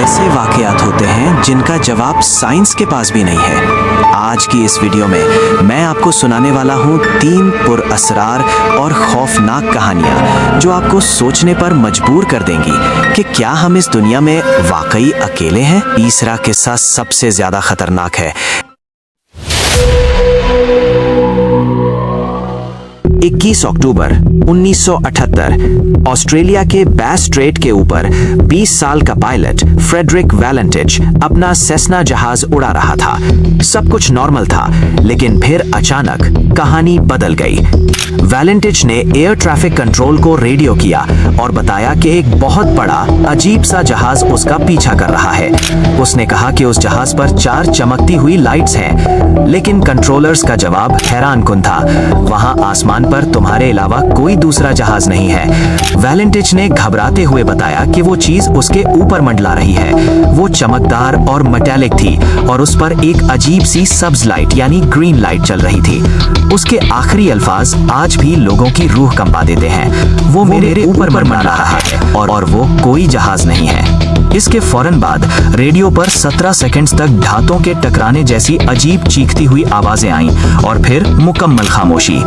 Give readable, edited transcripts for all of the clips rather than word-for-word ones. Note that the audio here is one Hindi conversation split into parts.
ऐसे वाकयात होते हैं जिनका जवाब साइंस के पास भी नहीं है। आज की इस वीडियो में मैं आपको सुनाने वाला हूँ 3 पुरअसरार और खौफनाक कहानियाँ जो आपको सोचने पर मजबूर कर देंगी कि क्या हम इस दुनिया में वाकई अकेले हैं। तीसरा किस्सा सबसे ज्यादा खतरनाक है। 21 अक्टूबर 1978 ऑस्ट्रेलिया के बैस स्ट्रेट के ऊपर 20 साल का पायलट फ्रेडरिक वैलेंटिच अपना सेस्ना जहाज उड़ा रहा था। सब कुछ नॉर्मल था, लेकिन फिर अचानक कहानी बदल गई। वैलेंटिच ने एयर ट्रैफिक कंट्रोल को रेडियो किया और बताया कि एक बहुत बड़ा अजीब सा जहाज उसका पीछा कर रहा है। उसने कहा कि उस जहाज पर 4 चमकती हुई लाइट्स हैं, लेकिन कंट्रोलर्स का जवाब हैरानकुन था। वहां आसमान पर तुम्हारे अलावा कोई दूसरा जहाज नहीं है। वैलेंटिच ने घबराते हुए बताया कि वो चीज उसके ऊपर मंडला रही है। वो चमकदार और मेटालिक थी और उस पर एक अजीब सी सब्ज लाइट यानी ग्रीन लाइट चल रही थी। उसके आखिरी अल्फाज आज भी लोगों की रूह कंपा देते हैं। वो मेरे ऊपर मंडला रहा है और वो कोई जहाज नहीं है। इसके फौरन बाद रेडियो पर 17 सेकंड्स तक धातों के टकराने जैसी अजीब चीखती हुई आवाजें आईं और फिर मुकम्मल खामोशी।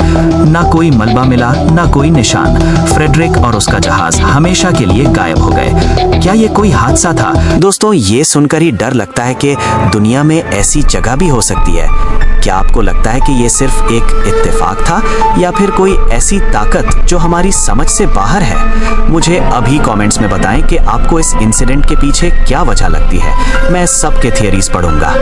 ना कोई मलबा मिला, ना कोई निशान। फ्रेडरिक और उसका जहाज हमेशा के लिए गायब हो गए। क्या ये कोई हादसा था? दोस्तों, ये सुनकर ही डर लगता है कि दुनिया में ऐसी जगह भी हो सकती है। क्या आपको लगता है कि ये सिर्फ एक इत्तेफाक था या फिर कोई ऐसी ताकत जो हमारी समझ से बाहर है? मुझे अभी कमेंट्स में बताएं कि आपको इस इंसिडेंट के पीछे क्या वजह लगती है। मैं सबके थियरीज पढ़ूंगा।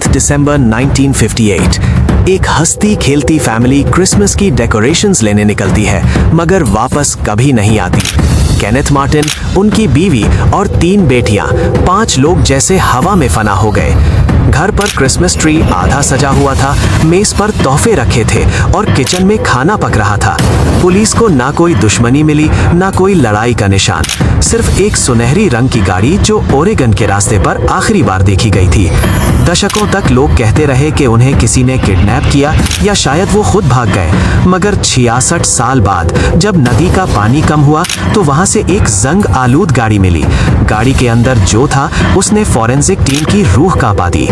दिसंबर 1958 एक हंसती खेलती फैमिली क्रिसमस की डेकोरेशंस लेने निकलती है, मगर वापस कभी नहीं आती। केनेथ मार्टिन, उनकी बीवी और 3 बेटियां, 5 लोग जैसे हवा में फना हो गए। घर पर क्रिसमस ट्री आधा सजा हुआ था, मेज पर तोहफे रखे थे और किचन में खाना पक रहा था। पुलिस को ना कोई दुश्मनी मिली, ना कोई लड़ाई का निशान, सिर्फ एक सुनहरी रंग की गाड़ी जो ओरेगन के रास्ते पर आखिरी बार देखी गई थी। दशकों तक लोग कहते रहे कि उन्हें किसी ने किडनैप किया या शायद वो खुद भाग गए, मगर 66 साल बाद जब नदी का पानी कम हुआ तो वहां से एक जंग आलूद गाड़ी मिली। गाड़ी के अंदर जो था उसने फॉरेंसिक टीम की रूह कांपा दी।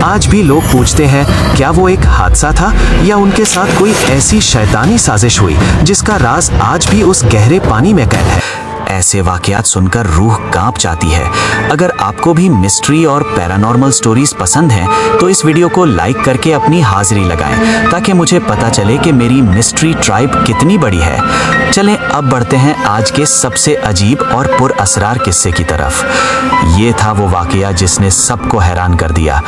आज भी लोग पूछते हैं, क्या वो एक हादसा था या उनके साथ कोई ऐसी शैतानी साजिश हुई जिसका राज आज भी उस गहरे पानी में कैद है। ऐसे वाकयात सुनकर रूह कांप जाती है। अगर आपको भी मिस्ट्री और पैरानॉर्मल स्टोरीज पसंद हैं तो इस वीडियो को लाइक करके अपनी हाजिरी लगाएं, ताकि मुझे पता चले कि मेरी मिस्ट्री ट्राइब कितनी बड़ी है। चलें अब बढ़ते हैं आज के सबसे अजीब और पुरअसरार किस्से की तरफ। ये था वो वाकया जिसने सबको हैरान कर दिया।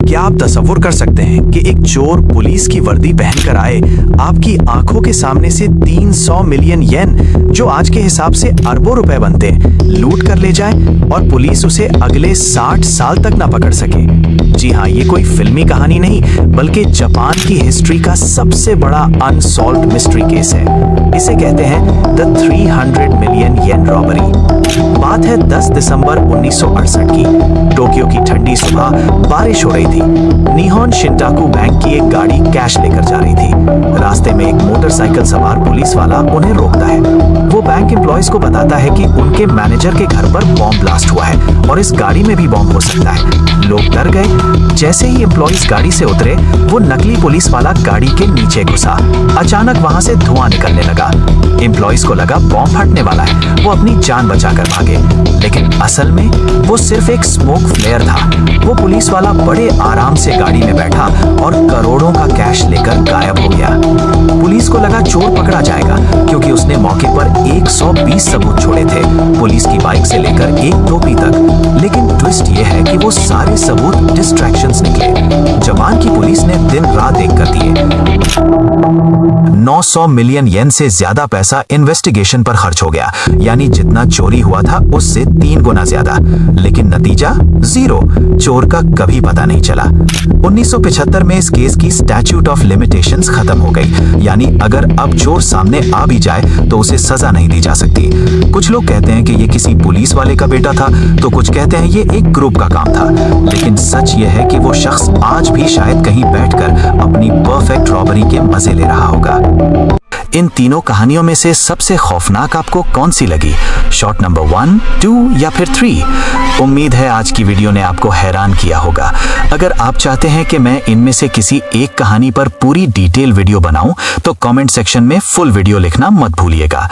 क्या आप तसव्वुर कर सकते हैं कि एक चोर पुलिस की वर्दी पहनकर आए, आपकी आंखों के सामने से 300 मिलियन येन, जो आज के हिसाब से अरबों रुपए बनते, लूट कर ले जाए और पुलिस उसे अगले 60 साल तक ना पकड़ सके? जी हाँ, ये कोई फिल्मी कहानी नहीं, बल्कि जापान की हिस्ट्री का सबसे बड़ा अनसॉल्व्ड मिस्ट्री केस है। इसे कहते हैं द 300 मिलियन येन रॉबरी। बात है 10 दिसंबर 1968 की। टोक्यो की ठंडी सुबह, बारिश हो रही थी। निहोन शिंटाकू बैंक की एक गाड़ी कैश लेकर जा रही थी। रास्ते में एक मोटरसाइकिल सवार पुलिस वाला उन्हें रोकता है। वो बैंक एम्प्लॉयज को बताता है कि उनके मैनेजर के घर पर बॉम्ब ब्लास्ट हुआ है और इस गाड़ी में भी बॉम्ब हो सकता है। लोग डर गए। जैसे ही एम्प्लॉयज गाड़ी से उतरे, वो नकली पुलिस वाला गाड़ी के नीचे घुसा। अचानक वहां से धुआं निकलने लगा। एम्प्लॉयज को लगा बॉम्ब फटने वाला है, वो अपनी जान बचाकर भागे, लेकिन असल में वो सिर्फ एक स्मोक फ्लेयर था। वो पुलिस वाला बड़े आराम से गाड़ी में बैठा और करोड़ों का कैश लेकर गायब हो गया। पुलिस को लगा चोर पकड़ा जाएगा, क्योंकि उसने मौके पर 120 सबूत छोड़े थे, पुलिस की बाइक से लेकर एक टोपी तक। लेकिन ट्विस्ट ये है कि वो सारे सबूत डिस्ट्रैक्शंस निकले। जापान की पुलिस ने दिन रात एक कर दिए। 900 मिलियन येन से ज्यादा पैसा इन्वेस्टिगेशन पर खर्च हो गया, यानी जितना चोरी हुआ था उससे 3 गुना ज्यादा। लेकिन नतीजा 0, चोर का कभी पता नहीं चला। 1975 में इस केस की स्टैट्यूट ऑफ लिमिटेशंस खत्म हो गई, यानी अगर अब चोर सामने आ भी जाए तो उसे सजा नहीं दी जा सकती। कुछ लोग कहते हैं कि ये किसी पुलिस वाले का बेटा था, तो कुछ कहते हैं ये एक ग्रुप का काम था। लेकिन सच ये है कि वो शख्स आज भी शायद कहीं बैठकर अपनी परफेक्ट रॉबरी के मजे ले रहा होगा। इन तीनों कहानियों में से सबसे खौफनाक आपको कौन सी लगी? शॉट नंबर 1, 2 या फिर 3? उम्मीद है आज की वीडियो ने आपको हैरान किया होगा। अगर आप चाहते हैं कि मैं इनमें से किसी एक कहानी पर पूरी डिटेल वीडियो बनाऊं, तो कमेंट सेक्शन में फुल वीडियो लिखना मत भूलिएगा।